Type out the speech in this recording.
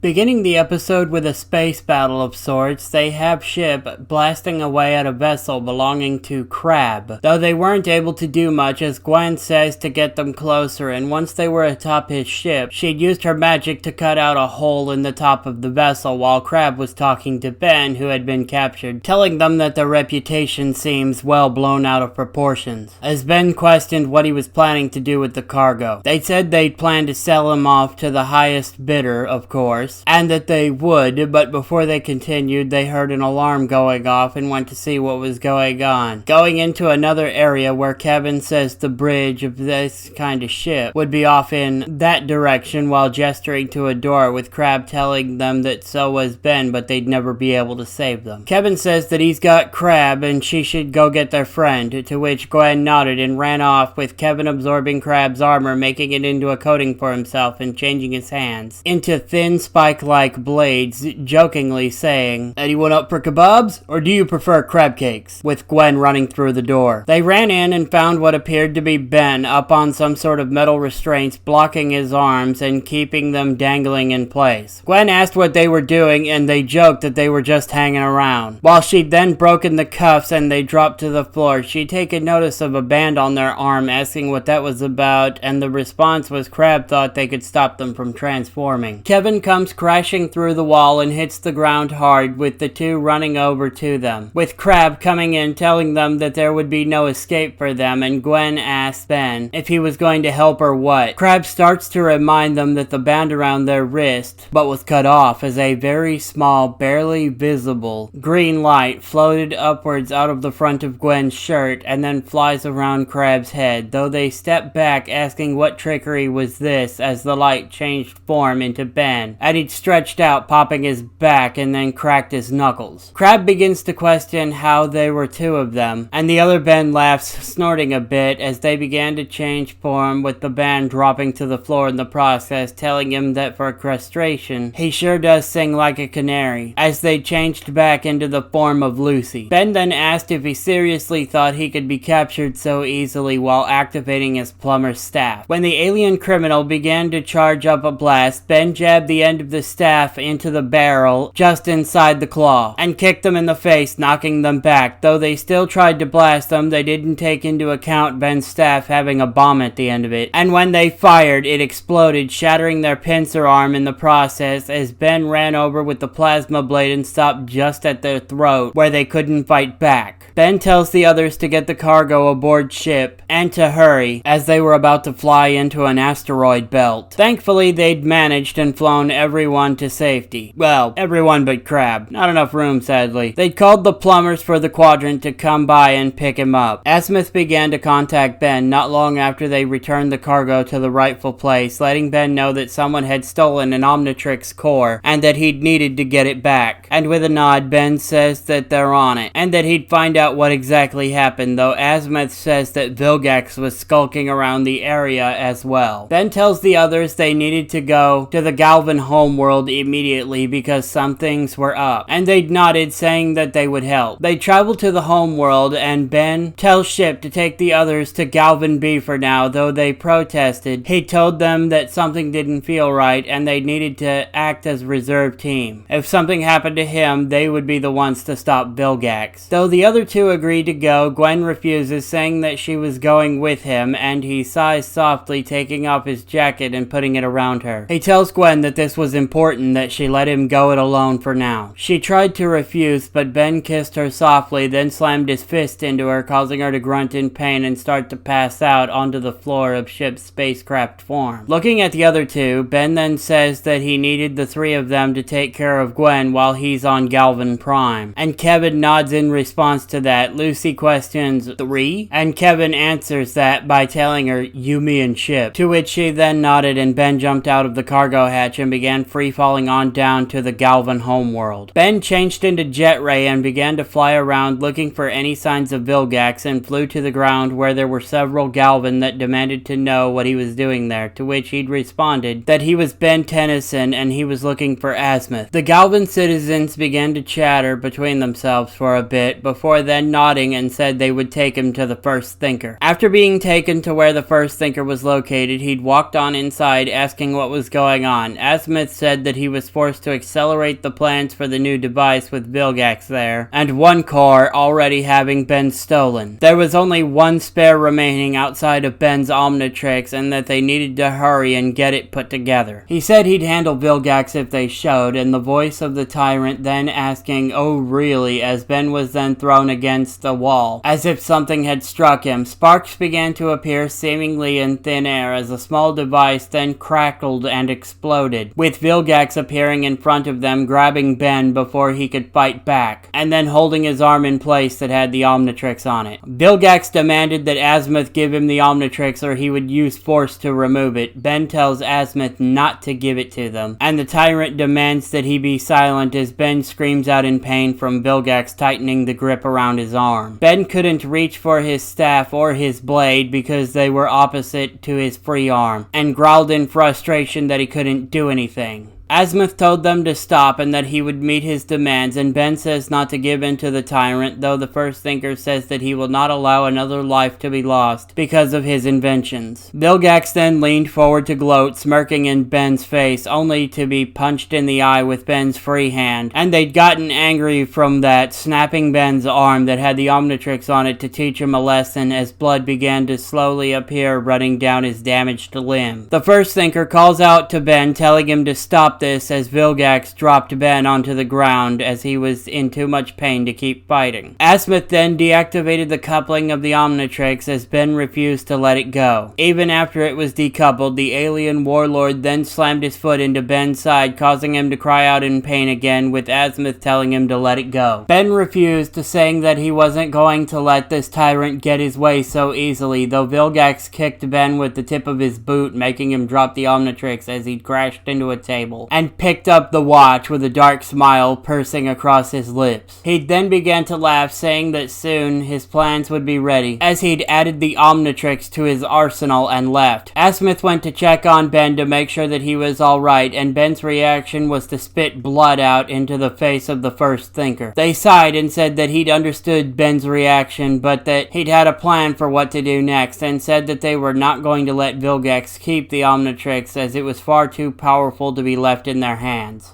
Beginning the episode with a space battle of sorts, they have ship blasting away at a vessel belonging to Crab, though they weren't able to do much as Gwen says to get them closer, and once they were atop his ship, she'd used her magic to cut out a hole in the top of the vessel while Crab was talking to Ben, who had been captured, telling them that their reputation seems well blown out of proportions. As Ben questioned what he was planning to do with the cargo, they said they'd plan to sell him off to the highest bidder, of course, and that they would, but before they continued, they heard an alarm going off and went to see what was going on. Going into another area where Kevin says the bridge of this kind of ship would be off in that direction while gesturing to a door, with Crab telling them that so was Ben, but they'd never be able to save them. Kevin says that he's got Crab and she should go get their friend, to which Gwen nodded and ran off, with Kevin absorbing Crab's armor, making it into a coating for himself and changing his hands into thin spike-like blades, jokingly saying, "Anyone up for kebabs, or do you prefer crab cakes?" with Gwen running through the door. They ran in and found what appeared to be Ben up on some sort of metal restraints blocking his arms and keeping them dangling in place. Gwen asked what they were doing and they joked that they were just hanging around. While she'd then broken the cuffs and they dropped to the floor, she'd taken notice of a band on their arm, asking what that was about, and the response was Crab thought they could stop them from transforming. Kevin comes crashing through the wall and hits the ground hard, with the two running over to them, with Crab coming in telling them that there would be no escape for them, and Gwen asks Ben if he was going to help or what. Crab starts to remind them that the band around their wrist but was cut off as a very small, barely visible green light floated upwards out of the front of Gwen's shirt and then flies around Crab's head, though they step back asking what trickery was this as the light changed form into Ben, and he'd stretched out, popping his back, and then cracked his knuckles. Crab begins to question how there were two of them, and the other Ben laughs, snorting a bit as they began to change form, with the band dropping to the floor in the process, telling him that for castration, he sure does sing like a canary, as they changed back into the form of Lucy. Ben then asked if he seriously thought he could be captured so easily while activating his plumber's staff. When the alien criminal began to charge up a blast, Ben jabbed the end of the staff into the barrel just inside the claw and kicked them in the face, knocking them back. Though they still tried to blast them, they didn't take into account Ben's staff having a bomb at the end of it, and when they fired, it exploded, shattering their pincer arm in the process, as Ben ran over with the plasma blade and stopped just at their throat, where they couldn't fight back. Ben tells the others to get the cargo aboard ship and to hurry, as they were about to fly into an asteroid belt. Thankfully, they'd managed and flown everyone to safety. Well, everyone but Crab. Not enough room, sadly. They'd called the plumbers for the quadrant to come by and pick him up. Azimuth began to contact Ben not long after they returned the cargo to the rightful place, letting Ben know that someone had stolen an Omnitrix core and that he'd needed to get it back. And with a nod, Ben says that they're on it, and that he'd find out what exactly happened, though Azimuth says that Vilgax was skulking around the area as well. Ben tells the others they needed to go to the Galvan homeworld immediately because some things were up, and they'd nodded, saying that they would help. They travel to the homeworld, and Ben tells Ship to take the others to Galvan B for now, though they protested. He told them that something didn't feel right and they needed to act as reserve team. If something happened to him, they would be the ones to stop Vilgax. Though the other two agreed to go, Gwen refuses, saying that she was going with him, and he sighs softly, taking off his jacket and putting it around her. He tells Gwen that this was important, that she let him go it alone for now. She tried to refuse, but Ben kissed her softly, then slammed his fist into her, causing her to grunt in pain and start to pass out onto the floor of Ship's spacecraft form. Looking at the other two, Ben then says that he needed the three of them to take care of Gwen while he's on Galvan Prime, and Kevin nods in response to that. Lucy questions, "Three?" And Kevin answers that by telling her, "You, me, and Ship," to which she then nodded, and Ben jumped out of the cargo hatch and began free-falling on down to the Galvan homeworld. Ben changed into Jet Ray and began to fly around looking for any signs of Vilgax, and flew to the ground where there were several Galvan that demanded to know what he was doing there, to which he'd responded that he was Ben Tennyson and he was looking for Azimuth. The Galvan citizens began to chatter between themselves for a bit before then nodding and said they would take him to the first thinker. After being taken to where the first thinker was located, he'd walked on inside asking what was going on. Azimuth said that he was forced to accelerate the plans for the new device with Vilgax there, and one core already having been stolen. There was only one spare remaining outside of Ben's Omnitrix, and that they needed to hurry and get it put together. He said he'd handle Vilgax if they showed, and the voice of the tyrant then asking, "Oh really?" as Ben was then thrown against the wall, as if something had struck him. Sparks began to appear seemingly in thin air as a small device then crackled and exploded, with Vilgax appearing in front of them, grabbing Ben before he could fight back, and then holding his arm in place that had the Omnitrix on it. Vilgax demanded that Azimuth give him the Omnitrix or he would use force to remove it. Ben tells Azimuth not to give it to them, and the tyrant demands that he be silent as Ben screams out in pain from Vilgax tightening the grip around his arm. Ben couldn't reach for his staff or his blade because they were opposite to his free arm, and growled in frustration that he couldn't do anything. Azimuth told them to stop and that he would meet his demands, and Ben says not to give in to the tyrant, though the first thinker says that he will not allow another life to be lost because of his inventions. Vilgax then leaned forward to gloat, smirking in Ben's face, only to be punched in the eye with Ben's free hand, and they'd gotten angry from that, snapping Ben's arm that had the Omnitrix on it to teach him a lesson as blood began to slowly appear running down his damaged limb. The first thinker calls out to Ben, telling him to stop this as Vilgax dropped Ben onto the ground as he was in too much pain to keep fighting. Azimuth then deactivated the coupling of the Omnitrix as Ben refused to let it go. Even after it was decoupled, the alien warlord then slammed his foot into Ben's side, causing him to cry out in pain again, with Azimuth telling him to let it go. Ben refused, saying that he wasn't going to let this tyrant get his way so easily, though Vilgax kicked Ben with the tip of his boot, making him drop the Omnitrix as he crashed into a table, and picked up the watch with a dark smile pursing across his lips. He then began to laugh, saying that soon his plans would be ready, as he'd added the Omnitrix to his arsenal and left. Azimuth went to check on Ben to make sure that he was alright, and Ben's reaction was to spit blood out into the face of the first thinker. They sighed and said that he'd understood Ben's reaction, but that he'd had a plan for what to do next, and said that they were not going to let Vilgax keep the Omnitrix as it was far too powerful to be left in their hands.